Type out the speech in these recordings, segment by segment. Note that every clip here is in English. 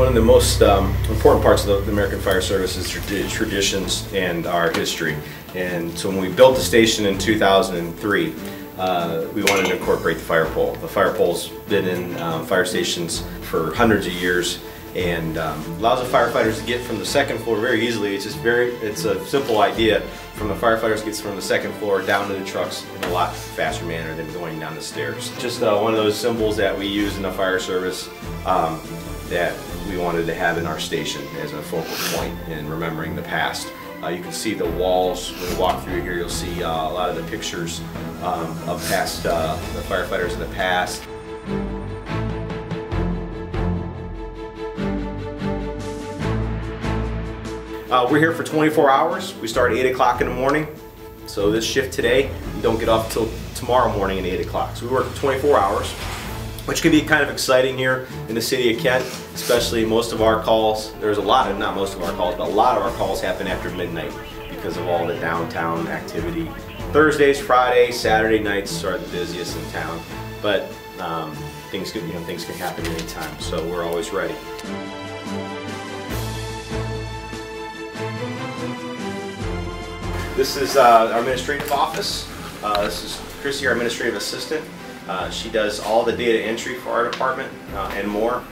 One of the most important parts of the American Fire Service is traditions and our history. And so when we built the station in 2003, we wanted to incorporate the fire pole. The fire pole's been in fire stations for hundreds of years and allows the firefighters to get from the second floor very easily. It's a simple idea. From the firefighters gets from the second floor down to the trucks in a lot faster manner than going down the stairs. Just one of those symbols that we use in the fire service that we wanted to have in our station as a focal point in remembering the past. You can see the walls when you walk through here. You'll see a lot of the pictures of past the firefighters in the past. We're here for 24 hours. We start at 8 o'clock in the morning. So this shift today, you don't get off till tomorrow morning at 8 o'clock. So we work 24 hours, which can be kind of exciting here in the city of Kent, especially most of our calls. There's a lot of, not most of our calls, but a lot of our calls happen after midnight because of all the downtown activity. Thursdays, Fridays, Saturday nights are the busiest in town, but things can happen anytime, so we're always ready. This is our administrative office. This is Chrissy, our administrative assistant. She does all the data entry for our department and more.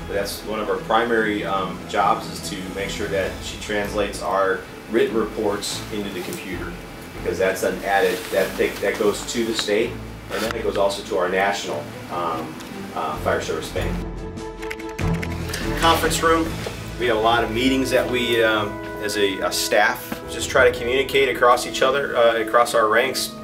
That's one of our primary jobs, is to make sure that she translates our written reports into the computer, because that's an added, that goes to the state, and then it goes also to our national fire service bank. Conference room. We have a lot of meetings that we, as a staff, just try to communicate across each other, across our ranks,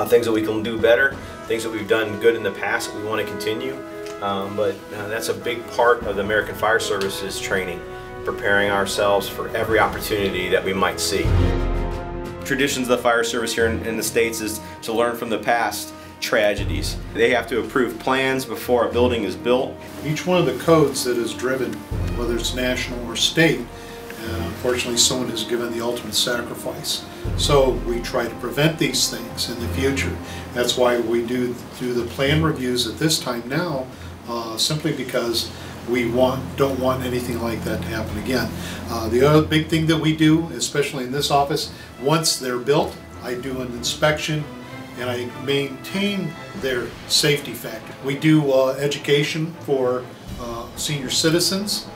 things that we can do better, things that we've done good in the past that we want to continue. But that's a big part of the American Fire Service's training, preparing ourselves for every opportunity that we might see. Traditions of the fire service here in the States is to learn from the past tragedies. They have to approve plans before a building is built. Each one of the codes that is driven, whether it's national or state, unfortunately someone has given the ultimate sacrifice. So we try to prevent these things in the future. That's why we do the plan reviews at this time now, simply because we don't want anything like that to happen again. The other big thing that we do, especially in this office, once they're built, I do an inspection and I maintain their safety factor. We do education for senior citizens,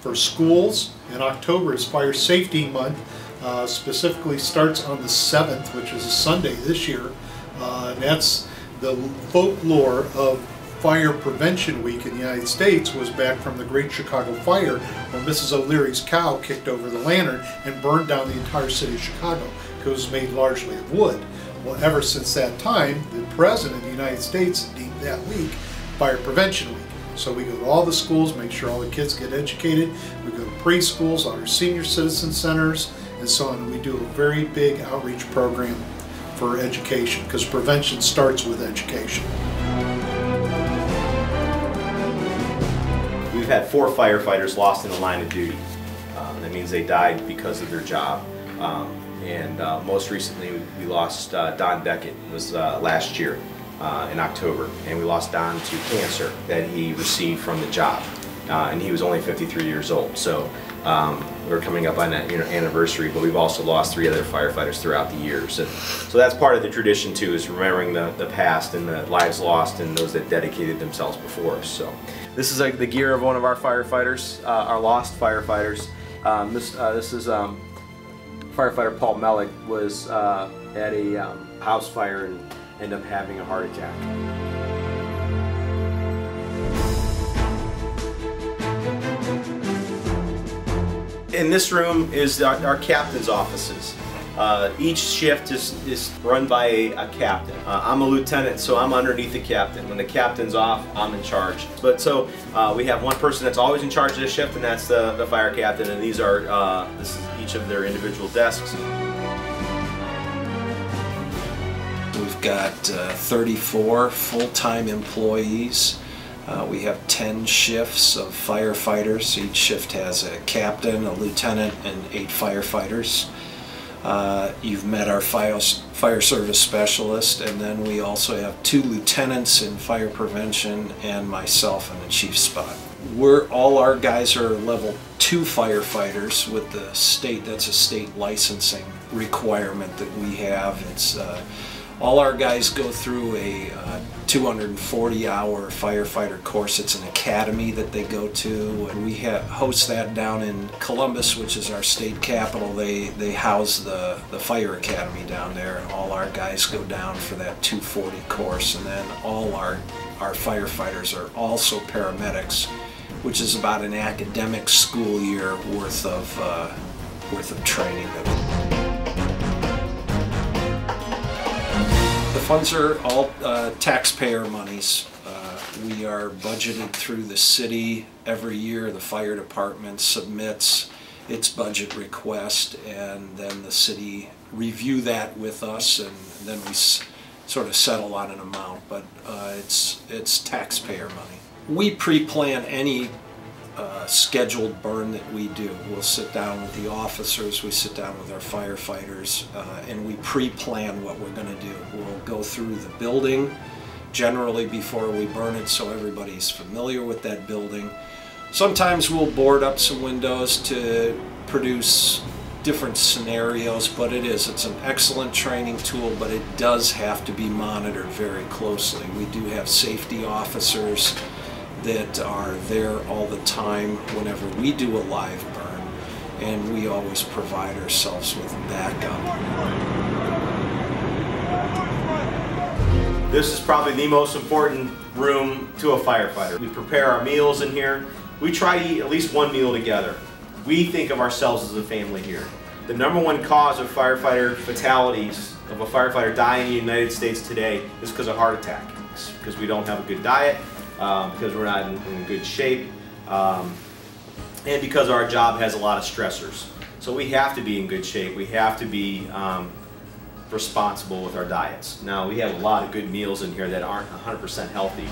for schools. In October is Fire Safety Month. Specifically starts on the 7th, which is a Sunday this year. And that's the folklore of Fire Prevention Week in the United States, was back from the Great Chicago Fire, when Mrs. O'Leary's cow kicked over the lantern and burned down the entire city of Chicago, because it was made largely of wood. Well, ever since that time, the President of the United States deemed that week Fire Prevention Week. So we go to all the schools, make sure all the kids get educated. We go to preschools, our senior citizen centers, and so on. We do a very big outreach program for education, because prevention starts with education. We've had 4 firefighters lost in the line of duty. That means they died because of their job. Most recently we lost Don Beckett. It was last year in October, and we lost Don to cancer that he received from the job. And he was only 53 years old. So we're coming up on that anniversary, but we've also lost 3 other firefighters throughout the years. And so that's part of the tradition too, is remembering the past and the lives lost and those that dedicated themselves before us. So this is the gear of one of our firefighters, our lost firefighters. This is firefighter Paul Mellick was at a house fire and ended up having a heart attack. In this room is our captain's offices. Each shift is run by a captain. I'm a lieutenant, so I'm underneath the captain. When the captain's off, I'm in charge. But so we have one person that's always in charge of the shift, and that's the fire captain. And these are this is each of their individual desks. We've got 34 full-time employees. We have 10 shifts of firefighters. Each shift has a captain, a lieutenant, and 8 firefighters. You've met our fire service specialist, and then we also have 2 lieutenants in fire prevention and myself in the chief's spot. all our guys are level 2 firefighters with the state. That's a state licensing requirement that we have. It's all our guys go through a 240-hour firefighter course. It's an academy that they go to, and we host that down in Columbus, which is our state capital. They house the fire academy down there, and all our guys go down for that 240 course. And then all our firefighters are also paramedics, which is about an academic school year worth of training. The funds are all taxpayer monies. We are budgeted through the city every year. The fire department submits its budget request, and then the city review that with us, and then we sort of settle on an amount, but it's taxpayer money. We pre-plan any scheduled burn that we do. We'll sit down with the officers, we sit down with our firefighters, and we pre-plan what we're going to do. We'll go through the building generally before we burn it, so everybody's familiar with that building. Sometimes we'll board up some windows to produce different scenarios, but it's an excellent training tool, but it does have to be monitored very closely. We do have safety officers that are there all the time whenever we do a live burn, and we always provide ourselves with backup. This is probably the most important room to a firefighter. We prepare our meals in here. We try to eat at least one meal together. We think of ourselves as a family here. The #1 cause of firefighter fatalities, of a firefighter dying in the United States today, is because of heart attack. It's because we don't have a good diet, because we're not in good shape, and because our job has a lot of stressors. So we have to be in good shape. We have to be responsible with our diets. Now, we have a lot of good meals in here that aren't 100% healthy.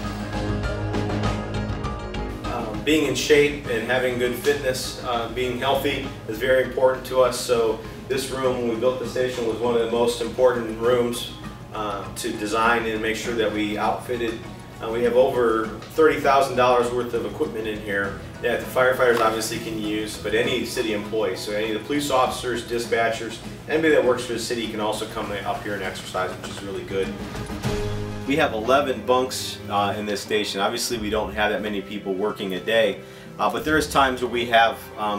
Being in shape and having good fitness, being healthy is very important to us. So this room, when we built the station, was one of the most important rooms to design and make sure that we outfitted. We have over $30,000 worth of equipment in here that the firefighters obviously can use, but any city employee, so any of the police officers, dispatchers, anybody that works for the city can also come up here and exercise, which is really good. We have 11 bunks in this station. Obviously we don't have that many people working a day, but there is times where we have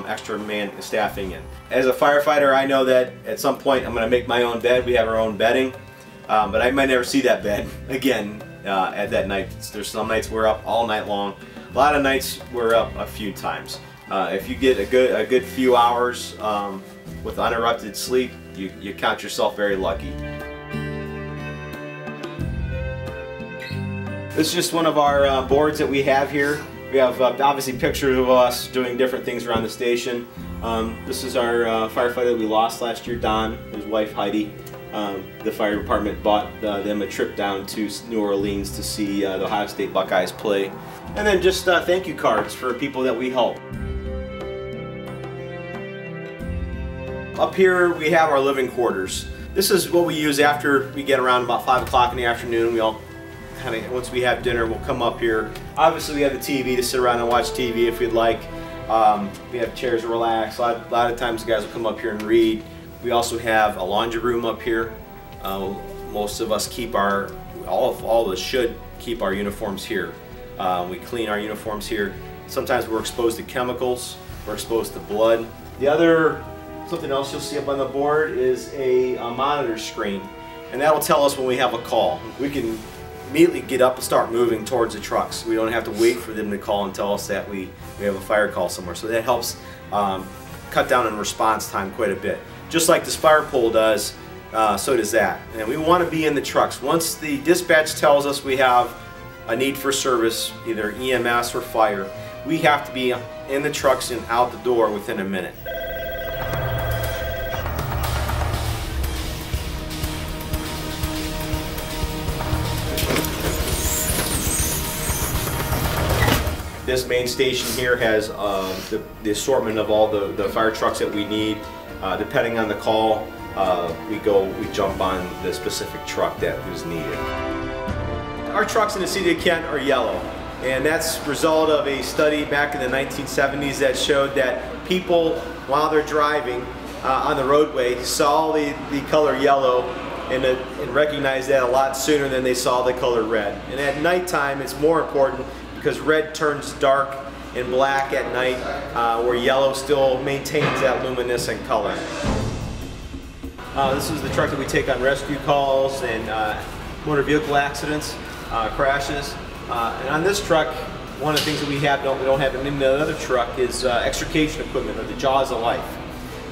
extra man staffing in. As a firefighter, I know that at some point I'm going to make my own bed. We have our own bedding, but I might never see that bed again at that night. There's some nights we're up all night long. A lot of nights we're up a few times. If you get a good few hours with uninterrupted sleep, you count yourself very lucky. This is just one of our boards that we have here. We have obviously pictures of us doing different things around the station. This is our firefighter that we lost last year, Don, his wife Heidi. The fire department bought them a trip down to New Orleans to see the Ohio State Buckeyes play. And then just thank you cards for people that we help. Up here we have our living quarters. This is what we use after we get around about 5 o'clock in the afternoon. We all once we have dinner, we'll come up here. Obviously we have the TV to sit around and watch TV if we'd like. We have chairs to relax. A lot of times the guys will come up here and read. We also have a laundry room up here. Most of us keep all of us should keep our uniforms here. We clean our uniforms here. Sometimes we're exposed to chemicals, we're exposed to blood. Something else you'll see up on the board is a monitor screen, and that'll tell us when we have a call. We can immediately get up and start moving towards the trucks. We don't have to wait for them to call and tell us that we have a fire call somewhere. So that helps cut down on response time quite a bit. Just like this fire pole does, so does that. And we want to be in the trucks. Once the dispatch tells us we have a need for service, either EMS or fire, we have to be in the trucks and out the door within a minute. This main station here has the assortment of all the fire trucks that we need. Depending on the call, we jump on the specific truck that is needed. Our trucks in the city of Kent are yellow. And that's a result of a study back in the 1970s that showed that people, while they're driving on the roadway, saw the color yellow and recognized that a lot sooner than they saw the color red. And at nighttime, it's more important because red turns dark and black at night, where yellow still maintains that luminescent color. This is the truck that we take on rescue calls and motor vehicle accidents, crashes. And on this truck, one of the things that we don't have in any other truck is extrication equipment, or the jaws of life.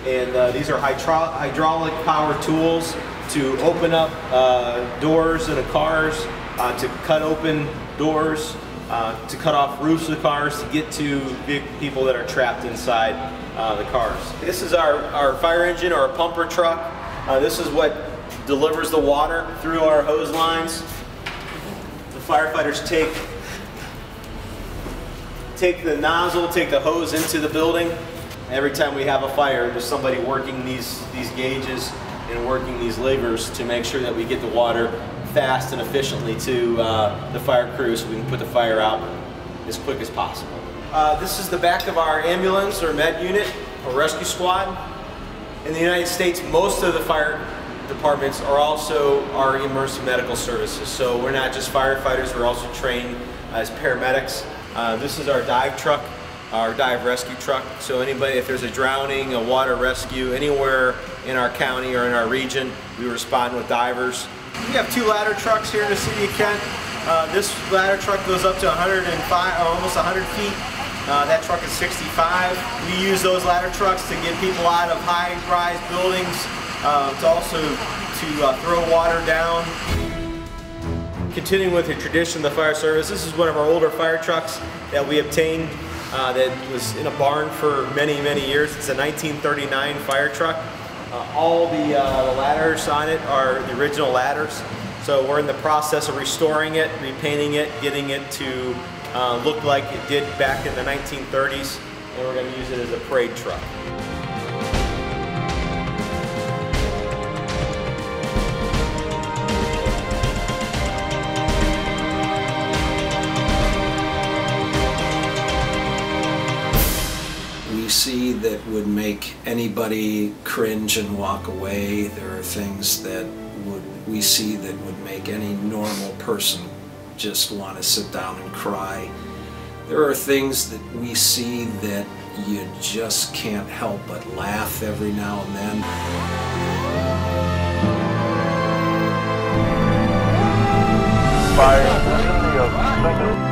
And these are hydraulic power tools to open up doors in the cars, to cut open doors, to cut off roofs of cars, to get to people that are trapped inside the cars. This is our fire engine, or a pumper truck. This is what delivers the water through our hose lines. The firefighters take the nozzle, take the hose into the building. Every time we have a fire, there's somebody working these gauges and working these levers to make sure that we get the water fast and efficiently to the fire crew, so we can put the fire out as quick as possible. This is the back of our ambulance or med unit or rescue squad. In the United States, most of the fire departments are also our emergency medical services. So we're not just firefighters, we're also trained as paramedics. This is our dive truck, our dive rescue truck. So anybody, if there's a drowning, a water rescue, anywhere in our county or in our region, we respond with divers. We have 2 ladder trucks here in the city of Kent. This ladder truck goes up to 105, or almost 100 feet. That truck is 65. We use those ladder trucks to get people out of high-rise buildings, to also throw water down. Continuing with the tradition of the fire service, this is one of our older fire trucks that we obtained that was in a barn for many, many years. It's a 1939 fire truck. All the ladders on it are the original ladders. So we're in the process of restoring it, repainting it, getting it to look like it did back in the 1930s, and we're going to use it as a parade truck. We see that would make anybody cringe and walk away. There are things that we see that would make any normal person just want to sit down and cry. There are things that we see that you just can't help but laugh every now and then. Fire,